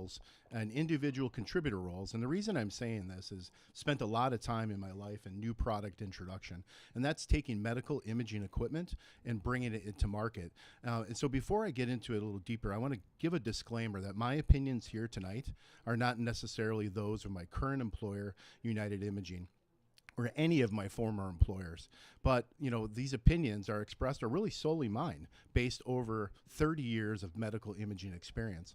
roles and individual contributor roles. And the reason I'm saying this is spent a lot of time in my life in new product introduction, and that's taking medical imaging equipment and bringing it into market. And so before I get into it a little deeper, I want to give a disclaimer that my opinions here tonight are not necessarily those of my current employer, United Imaging, or any of my former employers. But, these opinions are expressed are really solely mine, based over 30 years of medical imaging experience.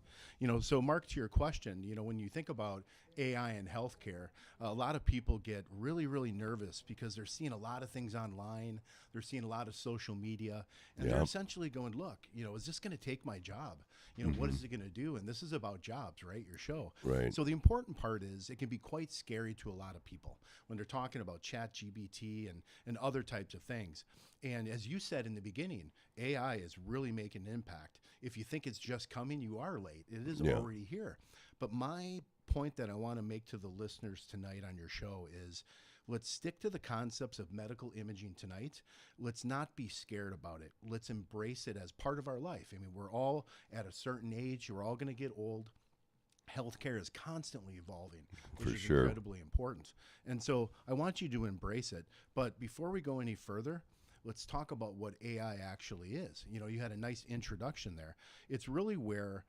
So Mark, to your question, when you think about AI in healthcare, a lot of people get really, really nervous because they're seeing a lot of things online. They're seeing a lot of social media, and they're essentially going, look, is this going to take my job? What is it going to do? And this is about jobs, right? Your show. Right. So the important part is it can be quite scary to a lot of people when they're talking about chat GBT and other types of things. And as you said in the beginning, AI is really making an impact. If you think it's just coming, you are late. It is already here. But my point that I want to make to the listeners tonight on your show is, let's stick to the concepts of medical imaging tonight. Let's not be scared about it. Let's embrace it as part of our life. I mean, we're all at a certain age. We're all going to get old. Healthcare is constantly evolving, which is incredibly important. And so I want you to embrace it. But before we go any further, let's talk about what AI actually is. You had a nice introduction there. It's really where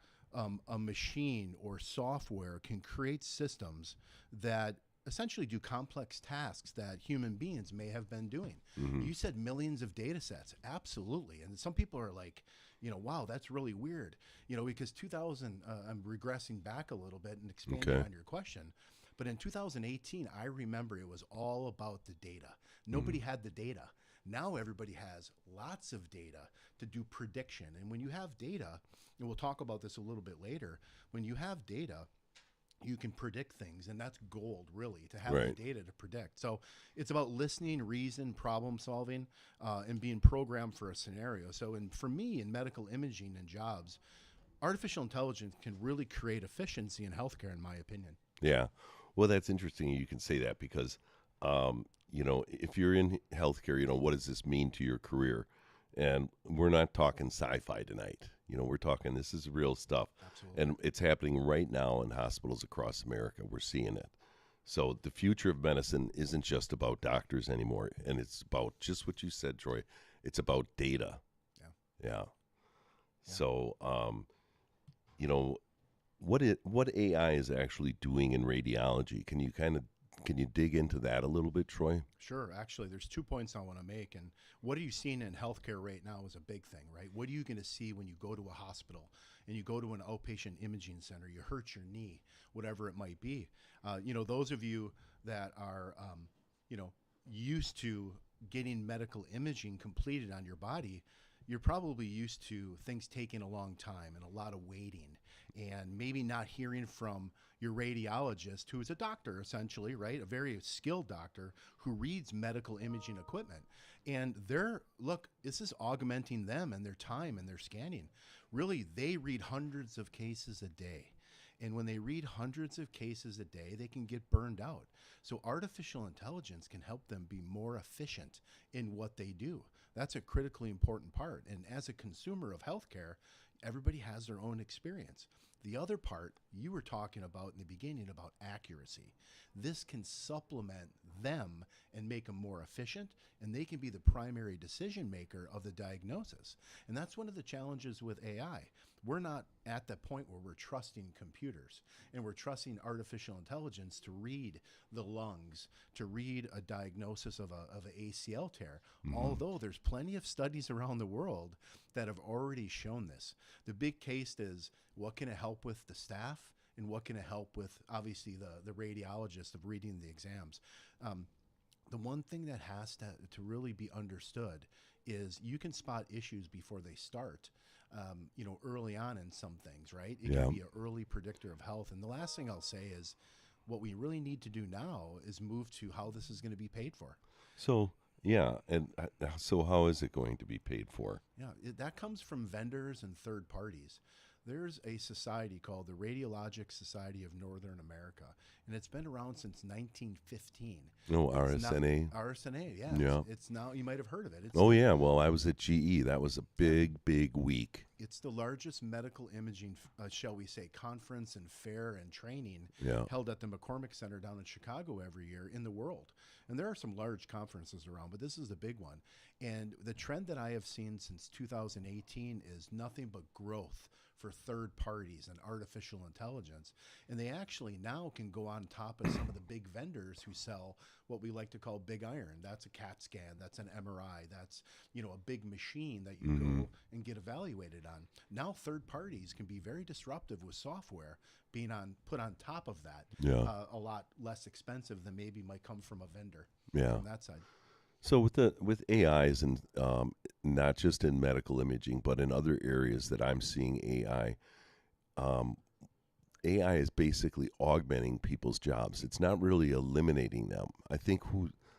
a machine or software can create systems that essentially do complex tasks that human beings may have been doing. You said millions of data sets. Absolutely. And some people are like, wow, that's really weird. Because I'm regressing back a little bit and expanding on your question. But in 2018, I remember it was all about the data. Nobody had the data. Now everybody has lots of data to do prediction. And when you have data, and we'll talk about this a little bit later, when you have data, you can predict things, and that's gold, really, to have the data to predict. So it's about listening, reason, problem solving, and being programmed for a scenario. So for me, in medical imaging and jobs, artificial intelligence can really create efficiency in healthcare, in my opinion. Yeah. Well, that's interesting you can say that because, if you're in healthcare, what does this mean to your career? And we're not talking sci-fi tonight. We're talking, this is real stuff. Absolutely. And it's happening right now in hospitals across America. We're seeing it. So the future of medicine isn't just about doctors anymore. And it's about just what you said, Troy. It's about data. Yeah. So, what AI is actually doing in radiology? Can you dig into that a little bit, Troy? Sure. Actually, there's 2 points I want to make. And what are you seeing in healthcare right now is a big thing, right? What are you going to see when you go to a hospital and you go to an outpatient imaging center, you hurt your knee, whatever it might be? Those of you that are, used to getting medical imaging completed on your body, you're probably used to things taking a long time and a lot of waiting, and maybe not hearing from your radiologist, who is a doctor essentially, right? A very skilled doctor who reads medical imaging equipment. And this is augmenting them and their time and their scanning. Really, they read hundreds of cases a day. And when they read hundreds of cases a day, they can get burned out. So artificial intelligence can help them be more efficient in what they do. That's a critically important part. And as a consumer of healthcare, everybody has their own experience. The other part you were talking about in the beginning about accuracy. This can supplement them and make them more efficient, and they can be the primary decision maker of the diagnosis. And that's one of the challenges with AI. We're not at the point where we're trusting computers and we're trusting artificial intelligence to read the lungs, to read a diagnosis of an ACL tear, although there's plenty of studies around the world that have already shown this. The big case is, what can it help with the staff, and what can it help with, obviously, the radiologist of reading the exams. The one thing that has to really be understood is you can spot issues before they start, early on in some things, right? It can be an early predictor of health. And the last thing I'll say is, what we really need to do now is move to how this is going to be paid for. So, and so how is it going to be paid for? Yeah, that comes from vendors and third parties. There's a society called the Radiologic Society of Northern America, and it's been around since 1915. Oh, It's not- RSNA. RSNA, yeah. Yeah. It's now, you might have heard of it. It's Oh yeah. Well, I was at GE. That was a big week. It's the largest medical imaging, shall we say, conference and fair and training Yeah. held at the McCormick Center down in Chicago every year in the world. And there are some large conferences around, but this is the big one. And the trend that I have seen since 2018 is nothing but growth for third parties and artificial intelligence. And they actually now can go on top of some of the big vendors who sell what we like to call big iron. That's a CAT scan, that's an MRI, that's, you know, a big machine that you go and get evaluated on. Now third parties can be very disruptive with software being put on top of that. Yeah. A lot less expensive than maybe might come from a vendor Yeah. on that side. So with AIs and not just in medical imaging, but in other areas that I'm seeing AI, AI is basically augmenting people's jobs. It's not really eliminating them. I think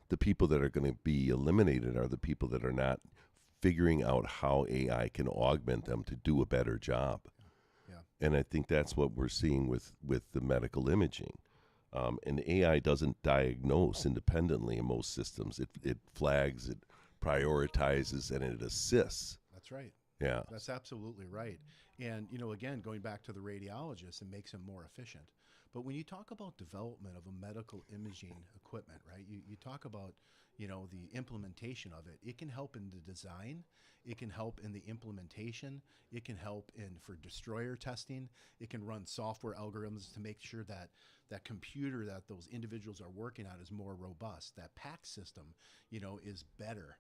the people that are going to be eliminated are the people that are not figuring out how AI can augment them to do a better job. Yeah. And I think that's what we're seeing with the medical imaging. And AI doesn't diagnose independently in most systems. It flags, it prioritizes, and it assists. That's right. Yeah. That's absolutely right. And, you know, again, going back to the radiologist, it makes him more efficient. But when you talk about development of a medical imaging equipment, right, you talk about, you know, the implementation of it. It can help in the design. It can help in the implementation. It can help for destroyer testing. It can run software algorithms to make sure that that computer that those individuals are working on is more robust. That PAC system, you know, is better.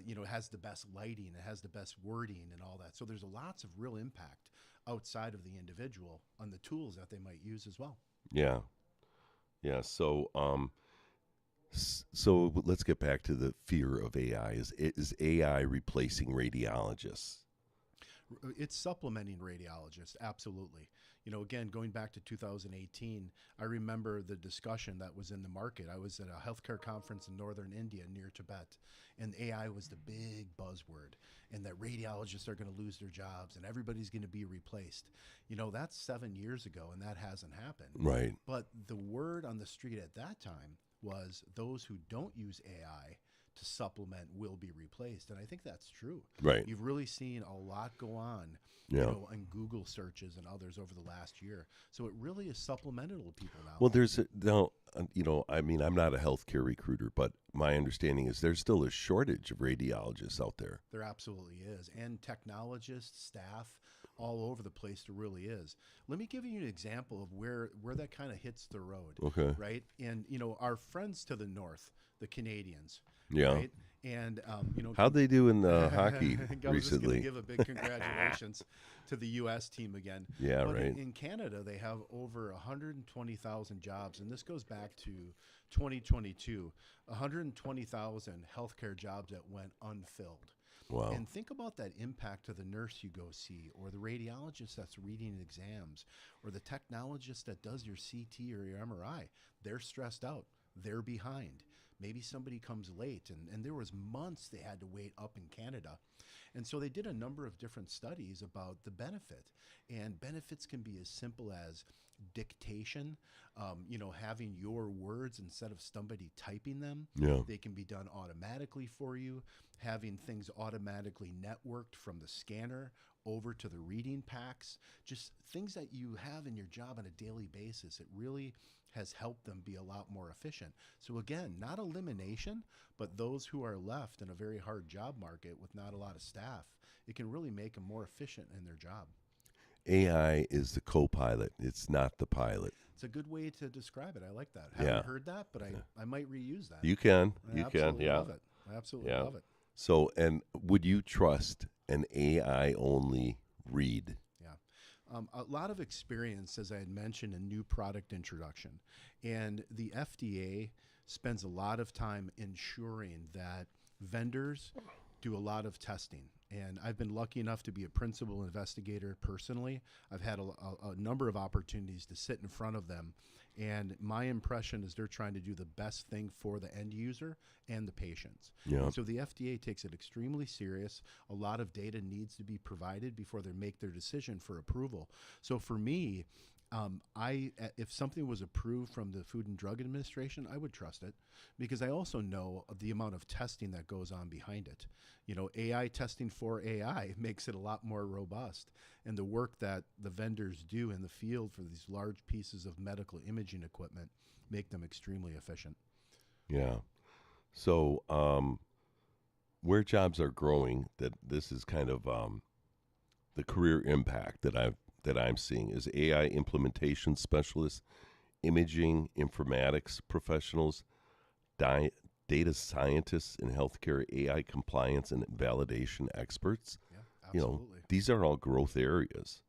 You know, it has the best lighting. It has the best wording and all that. So there's lots of real impact outside of the individual on the tools that they might use as well. Yeah. Yeah. So so let's get back to the fear of AI. Is AI replacing radiologists? It's supplementing radiologists, absolutely. You know, again, going back to 2018, I remember the discussion that was in the market. I was at a healthcare conference in northern India near Tibet, and AI was the big buzzword, and that radiologists are going to lose their jobs and everybody's going to be replaced. You know, that's 7 years ago, and that hasn't happened. Right. But the word on the street at that time was those who don't use AI to supplement will be replaced. And I think that's true. Right. You've really seen a lot go on, Yeah. you know, on Google searches and others over the last year. So it really is supplemental to people now. Well, you know, I mean, I'm not a healthcare recruiter, but my understanding is there's still a shortage of radiologists out there. There absolutely is. And technologists, staff, all over the place, there really is. Let me give you an example of where that kind of hits the road. Okay. Right? And, you know, our friends to the north, the Canadians. Yeah. Right? And, you know, How'd they do in hockey I was just going recently? to give a big congratulations to the U.S. team again. Yeah, But right. in Canada, they have over 120,000 jobs, and this goes back to 2022, 120,000 healthcare jobs that went unfilled. Wow. And think about that impact to the nurse you go see, or the radiologist that's reading exams, or the technologist that does your CT or your MRI. They're stressed out. They're behind. Maybe somebody comes late, and there was months they had to wait up in Canada. And so they did a number of different studies about the benefit. And benefits can be as simple as dictation, you know, having your words instead of somebody typing them. Yeah. They can be done automatically for you, having things automatically networked from the scanner over to the reading packs, just things that you have in your job on a daily basis. It really has helped them be a lot more efficient. So again, not elimination, but those who are left in a very hard job market with not a lot of staff, it can really make them more efficient in their job. AI is the co-pilot. It's not the pilot. It's a good way to describe it. I like that. I Yeah. haven't heard that, but I might reuse that. You can. I You can. absolutely Yeah. love it. I absolutely Yeah. love it. So, and would you trust an AI only read? A lot of experience, as I had mentioned, in new product introduction. And the FDA spends a lot of time ensuring that vendors do a lot of testing And I've been lucky enough to be a principal investigator personally. I've had a number of opportunities to sit in front of them. And my impression is they're trying to do the best thing for the end user and the patients. Yeah. And so the FDA takes it extremely serious. A lot of data needs to be provided before they make their decision for approval. So for me, if something was approved from the Food and Drug Administration, I would trust it, because I also know of the amount of testing that goes on behind it. AI testing for AI makes it a lot more robust, and the work that the vendors do in the field for these large pieces of medical imaging equipment make them extremely efficient. Yeah. So where jobs are growing, that this is kind of the career impact that I'm seeing is AI implementation specialists, imaging, informatics professionals, data scientists in healthcare, AI compliance and validation experts. Yeah, absolutely. These are all growth areas.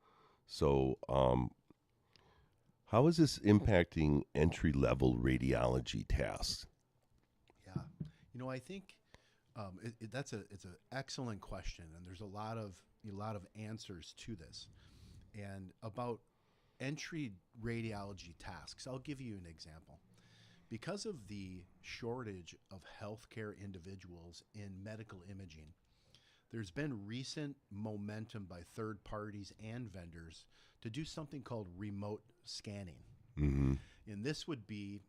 So how is this impacting entry-level radiology tasks? Yeah, I think it's an excellent question, and there's a lot of answers to this. And about entry radiology tasks, I'll give you an example. Because of the shortage of healthcare individuals in medical imaging, there's been recent momentum by third parties and vendors to do something called remote scanning. Mm-hmm. And this would be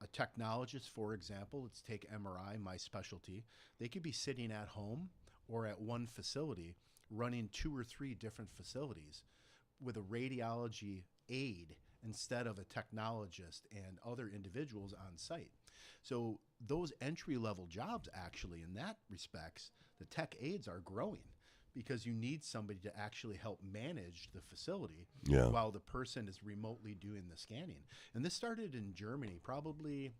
a technologist, for example. Let's take MRI, my specialty. They could be sitting at home or at one facility running 2 or 3 different facilities with a radiology aide instead of a technologist and other individuals on site. So those entry-level jobs, actually, in that respects, the tech aides are growing, because you need somebody to actually help manage the facility while the person is remotely doing the scanning. And this started in Germany, probably.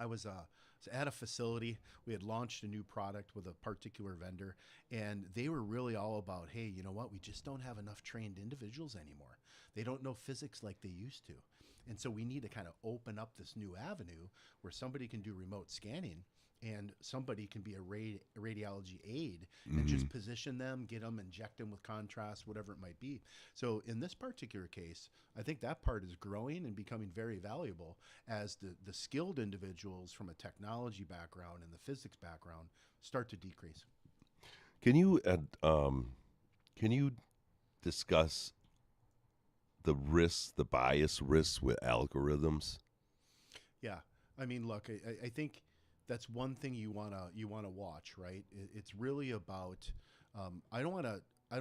I was at a facility. We had launched a new product with a particular vendor, and they were really all about, hey, you know what? We just don't have enough trained individuals anymore. They don't know physics like they used to. And so we need to kind of open up this new avenue where somebody can do remote scanning and somebody can be a radiology aide and just position them, get them, inject them with contrast, whatever it might be. So in this particular case, I think that part is growing and becoming very valuable as the skilled individuals from a technology background and the physics background start to decrease. Can you discuss the risks, the bias risks with algorithms? Yeah, I mean, look, I think that's one thing you wanna watch, right? It's really about I don't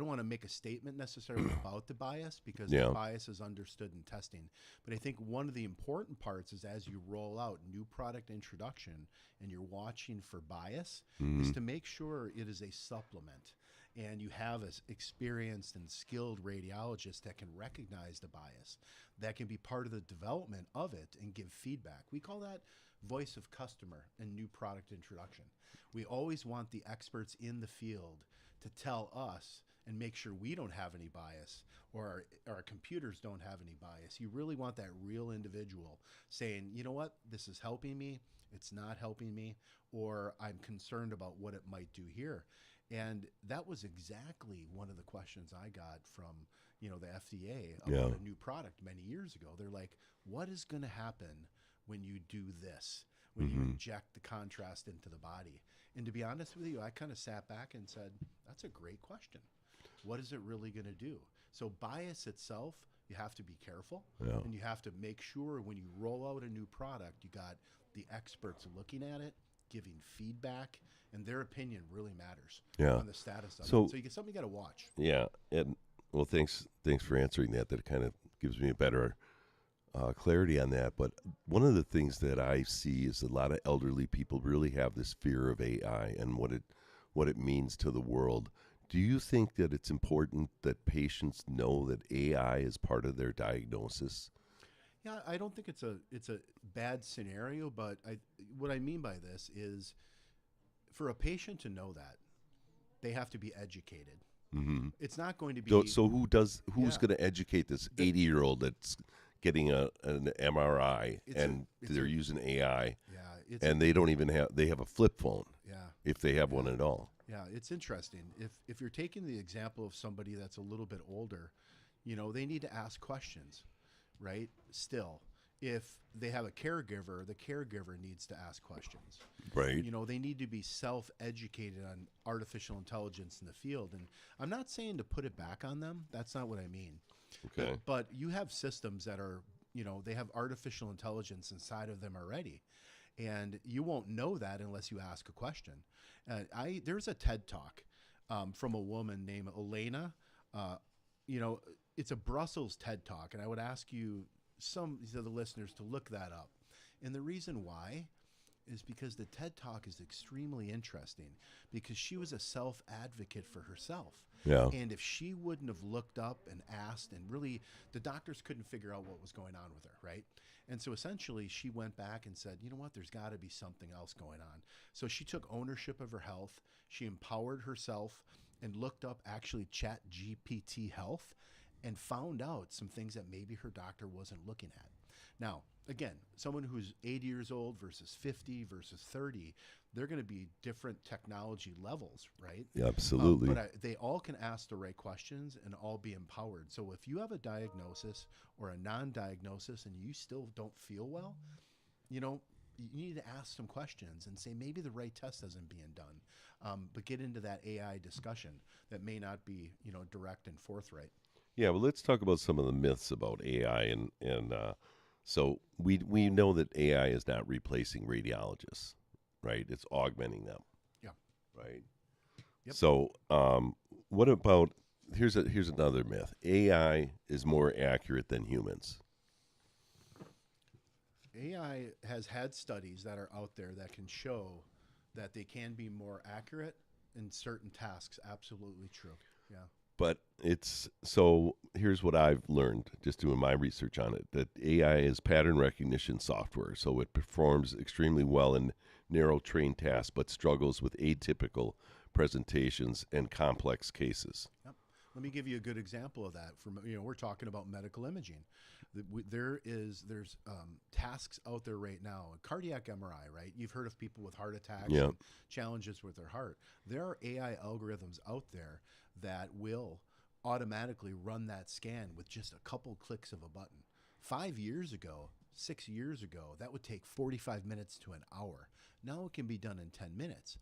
want to make a statement necessarily about the bias, because the bias is understood in testing. But I think one of the important parts is, as you roll out new product introduction and you're watching for bias, is to make sure it is a supplement and you have an experienced and skilled radiologist that can recognize the bias, that can be part of the development of it and give feedback. We call that voice of customer in new product introduction. We always want the experts in the field to tell us and make sure we don't have any bias, or our computers don't have any bias. You really want that real individual saying, you know what, this is helping me, it's not helping me, or I'm concerned about what it might do here. And that was exactly one of the questions I got from the FDA about a new product many years ago. They're like, what is going to happen when you do this, when you inject the contrast into the body? And to be honest with you, I kind of sat back and said, that's a great question. What is it really going to do? So bias itself, you have to be careful, and you have to make sure when you roll out a new product, you got the experts looking at it, giving feedback, and their opinion really matters on the status of it. So you get something you got to watch. Yeah, and well, thanks for answering that. That kind of gives me a better clarity on that. But one of the things that I see is a lot of elderly people really have this fear of AI and what it means to the world. Do you think that it's important that patients know that AI is part of their diagnosis? Yeah, I don't think it's a bad scenario, but what I mean by this is, for a patient to know that, they have to be educated. Mm-hmm. It's not going to be so who's going to educate this 80-year-old that's getting an MRI they're using AI, and they don't even have a flip phone, if they have one at all. Yeah, it's interesting. If you're taking the example of somebody that's a little bit older, they need to ask questions, right? Still, if they have a caregiver, the caregiver needs to ask questions. Right. They need to be self-educated on artificial intelligence in the field. And I'm not saying to put it back on them. That's not what I mean. Okay. But you have systems that are, they have artificial intelligence inside of them already. And you won't know that unless you ask a question. There's a TED Talk from a woman named Elena. It's a Brussels TED Talk, and I would ask you, some of the listeners, to look that up. And the reason why is because the TED Talk is extremely interesting, because she was a self-advocate for herself. Yeah. And if she wouldn't have looked up and asked, and really the doctors couldn't figure out what was going on with her, right? And so essentially she went back and said, you know what, there's got to be something else going on. So she took ownership of her health. She empowered herself and looked up actually Chat GPT Health and found out some things that maybe her doctor wasn't looking at. Now, again, someone who's 80 years old versus 50 versus 30, they're going to be different technology levels, right? Yeah, absolutely. But they all can ask the right questions and all be empowered. So if you have a diagnosis or a non-diagnosis and you still don't feel well, you need to ask some questions and say maybe the right test isn't being done. But get into that AI discussion that may not be, direct and forthright. Yeah, well, let's talk about some of the myths about AI, and so we know that AI is not replacing radiologists, right? It's augmenting them. Yeah. Right. Yep. So, what about here's another myth: AI is more accurate than humans. AI has had studies that are out there that can show that they can be more accurate in certain tasks. Absolutely true. Yeah. But so here's what I've learned just doing my research on it, that AI is pattern recognition software. So it performs extremely well in narrow trained tasks, but struggles with atypical presentations and complex cases. Yep. Let me give you a good example of that. We're talking about medical imaging. There's tasks out there right now. Cardiac MRI, right? You've heard of people with heart attacks Yeah. and challenges with their heart. There are AI algorithms out there that will automatically run that scan with just a couple clicks of a button. 5 years ago, 6 years ago, that would take 45 minutes to an hour. Now it can be done in 10 minutes.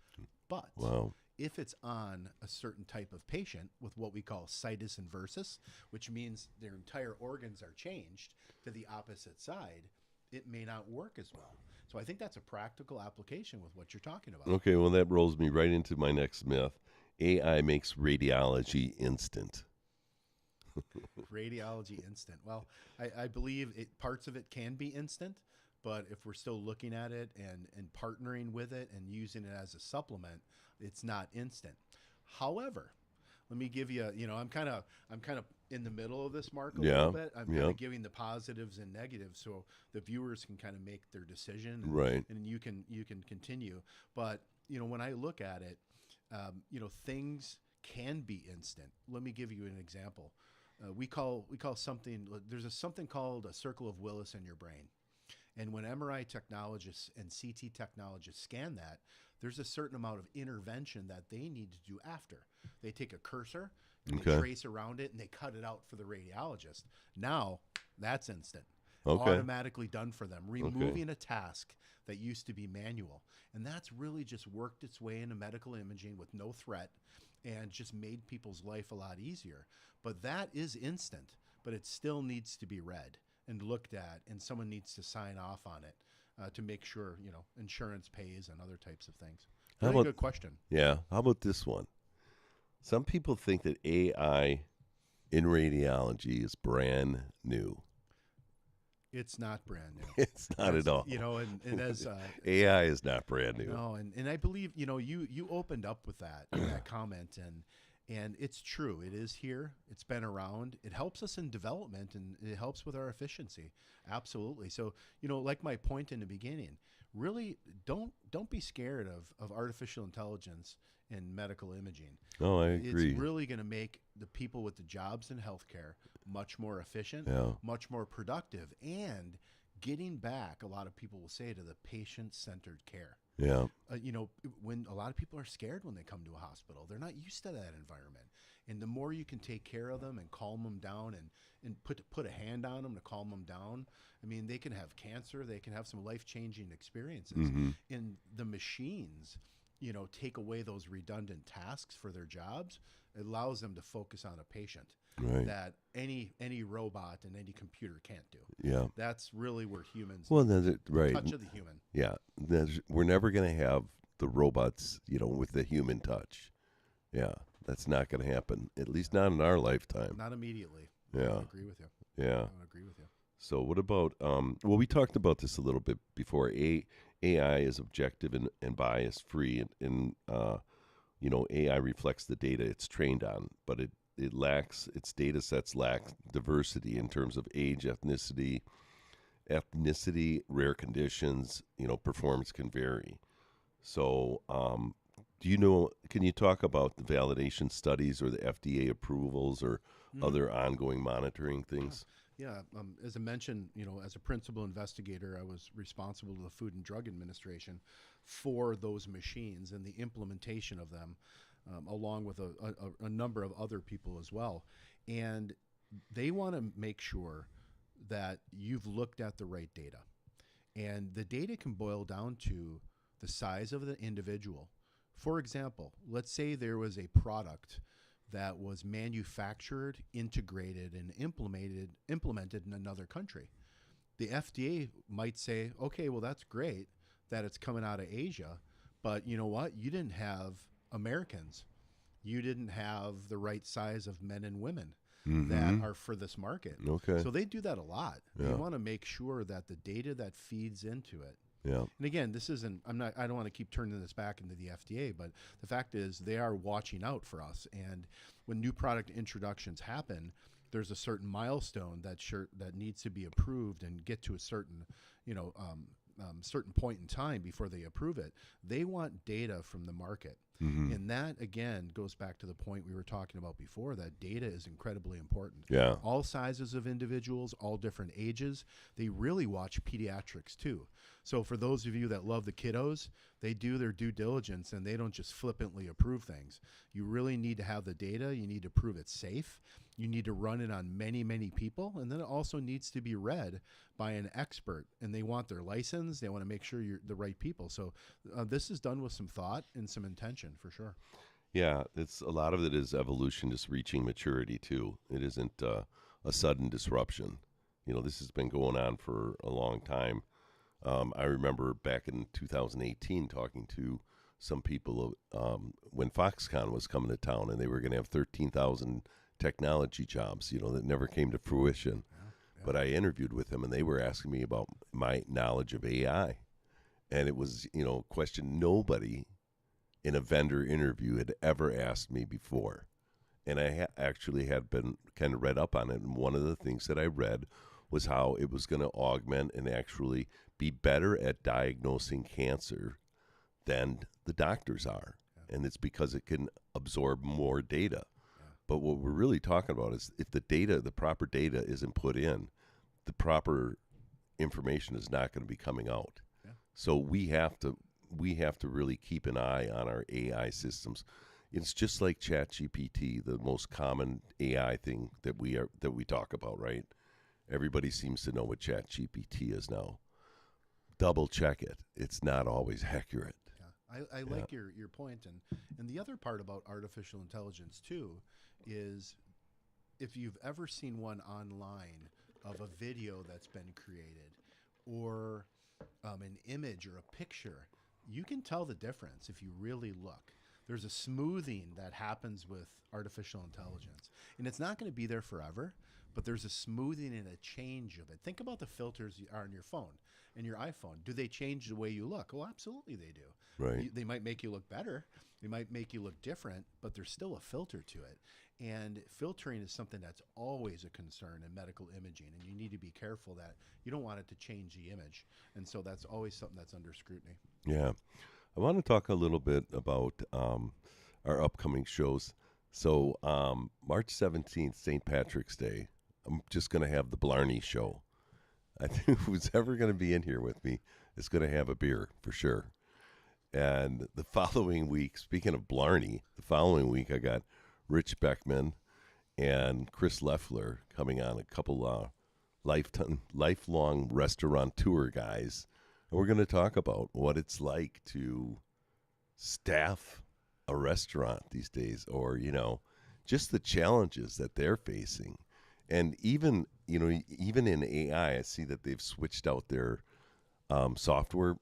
But Wow. if it's on a certain type of patient with what we call situs inversus, which means their entire organs are changed to the opposite side, it may not work as well. So I think that's a practical application with what you're talking about. Okay, well, that rolls me right into my next myth. AI makes radiology instant. Radiology instant. Well, I believe parts of it can be instant, but if we're still looking at it and partnering with it and using it as a supplement, it's not instant. However, let me give you, I'm kind of in the middle of this, Mark, a little bit. I'm kind of giving the positives and negatives so the viewers can kind of make their decision, Right. and you can continue. But when I look at it, things can be instant. Let me give you an example. We call something. There's something called a circle of Willis in your brain. And when MRI technologists and CT technologists scan that, there's a certain amount of intervention that they need to do after. They take a cursor and they trace around it and they cut it out for the radiologist. Now, that's instant. Automatically done for them, removing a task that used to be manual. And that's really just worked its way into medical imaging with no threat and just made people's life a lot easier. But that is instant, but it still needs to be read and looked at, and someone needs to sign off on it to make sure, insurance pays and other types of things. Really good question. Yeah. How about this one? Some people think that AI in radiology is brand new. It's not brand new. It's not at all. And as AI is not brand new. No, and I believe you opened up with that in that comment, and it's true. It is here. It's been around. It helps us in development, and it helps with our efficiency. Absolutely. So like my point in the beginning, really don't be scared of artificial intelligence in medical imaging. Oh, I agree. It's really going to make the people with the jobs in healthcare much more efficient, much more productive, and getting back, a lot of people will say, to the patient-centered care. Yeah. When a lot of people are scared when they come to a hospital, they're not used to that environment. And the more you can take care of them and calm them down and put a hand on them to calm them down, I mean, they can have cancer, they can have some life-changing experiences. Mm-hmm. And the machines, take away those redundant tasks for their jobs. It allows them to focus on a patient that any robot and any computer can't do. Yeah. That's really where humans Well, touch of the human. Yeah. We're never going to have the robots, with the human touch. Yeah. That's not going to happen, at least not in our lifetime. Not immediately. Yeah. I would agree with you. Yeah. I would agree with you. So what about, well, we talked about this a little bit before. AI is objective and bias-free, and AI reflects the data it's trained on, but its data sets lack diversity in terms of age, ethnicity, rare conditions, performance can vary. So, can you talk about the validation studies or the FDA approvals or other ongoing monitoring things? Yeah. As I mentioned, as a principal investigator, I was responsible to the Food and Drug Administration for those machines and the implementation of them, along with a number of other people as well. And they want to make sure that you've looked at the right data. And the data can boil down to the size of the individual. For example, let's say there was a product that was manufactured, integrated, and implemented in another country. The FDA might say, okay, well, that's great that it's coming out of Asia, but you know what? You didn't have Americans. You didn't have the right size of men and women that are for this market. Okay. So they do that a lot. Yeah. They want to make sure that the data that feeds into it. Yeah. And again, I don't want to keep turning this back into the FDA, but the fact is they are watching out for us. And when new product introductions happen, there's a certain milestone that needs to be approved and get to a certain, certain point in time before they approve it. They want data from the market. And that, again, goes back to the point we were talking about before, that data is incredibly important. Yeah. All sizes of individuals, all different ages. They really watch pediatrics, too. So for those of you that love the kiddos, they do their due diligence, and they don't just flippantly approve things. You really need to have the data. You need to prove it's safe. You need to run it on many, many people. And then it also needs to be read by an expert. And they want their license. They want to make sure you're the right people. So this is done with some thought and some intention, for sure. Yeah, a lot of it is evolution, just reaching maturity, too. It isn't a sudden disruption. This has been going on for a long time. I remember back in 2018 talking to some people when Foxconn was coming to town, and they were going to have 13,000 technology jobs, that never came to fruition. Yeah. But I interviewed with them, and they were asking me about my knowledge of AI. And it was, a question nobody in a vendor interview had ever asked me before. And I actually had been kind of read up on it. And one of the things that I read was how it was going to augment and actually be better at diagnosing cancer than the doctors are. Yeah. And it's because it can absorb more data. But what we're really talking about is if the proper data isn't put in, the proper information is not going to be coming out. Yeah. So we have to really keep an eye on our AI systems. It's just like ChatGPT, the most common AI thing that we talk about, right? Everybody seems to know what ChatGPT is now. Double check it. It's not always accurate. Yeah. I like your point. And the other part about artificial intelligence, too, is if you've ever seen one online of a video that's been created or an image or a picture, you can tell the difference if you really look. There's a smoothing that happens with artificial intelligence. And it's not going to be there forever, but there's a smoothing and a change of it. Think about the filters are on your phone and your iPhone. Do they change the way you look? Well, absolutely they do. Right. They might make you look better. They might make you look different, but there's still a filter to it. And filtering is something that's always a concern in medical imaging, and you need to be careful that you don't want it to change the image. And so that's always something that's under scrutiny. Yeah. I want to talk a little bit about our upcoming shows. So March 17th, St. Patrick's Day, I'm just going to have the Blarney Show. I think who's ever going to be in here with me is going to have a beer for sure. And the following week, speaking of Blarney, the following week I got Rich Beckman and Chris Leffler coming on, a couple lifelong restaurateur guys. And we're going to talk about what it's like to staff a restaurant these days, or, just the challenges that they're facing. And even in AI, I see that they've switched out their software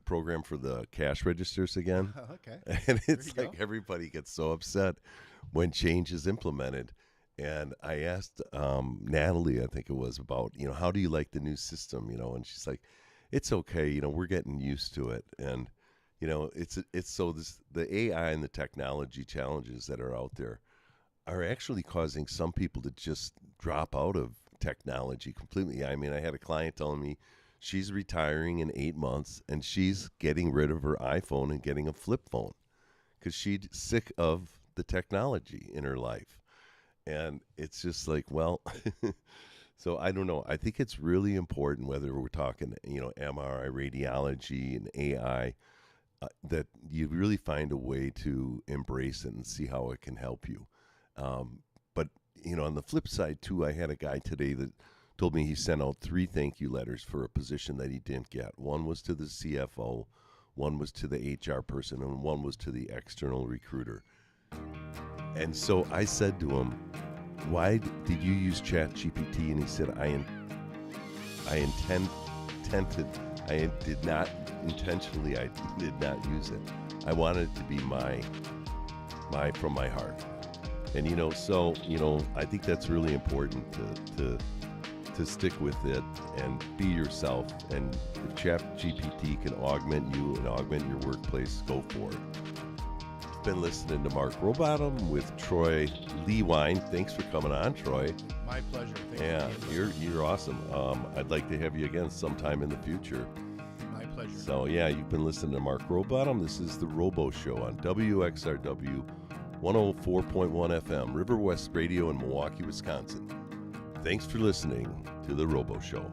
program for the cash registers again. Okay. And it's like everybody gets so upset when change is implemented. And I asked Natalie, I think it was, about, how do you like the new system? And she's like, it's okay. We're getting used to it. And, it's so the AI and the technology challenges that are out there are actually causing some people to just drop out of technology completely. I mean, I had a client telling me she's retiring in 8 months and she's getting rid of her iPhone and getting a flip phone because she's sick of the technology in her life. And it's just like, well, so I don't know. I think it's really important, whether we're talking, MRI, radiology, and AI, that you really find a way to embrace it and see how it can help you. But, on the flip side, too, I had a guy today that told me he sent out 3 thank you letters for a position that he didn't get. One was to the CFO, one was to the HR person, and one was to the external recruiter. And so I said to him, why did you use ChatGPT? And he said, I did not intentionally, I did not use it. I wanted it to be from my heart. And, I think that's really important to stick with it and be yourself. And if ChatGPT can augment you and augment your workplace, go for it. You've been listening to Mark Rowbottom with Troy Lewine. Thanks for coming on, Troy. My pleasure. Thank you. You're awesome. I'd like to have you again sometime in the future. My pleasure. So, you've been listening to Mark Rowbottom. This is the Rowbo Show on WXRW 104.1 FM, River West Radio in Milwaukee, Wisconsin. Thanks for listening to the Rowbo Show.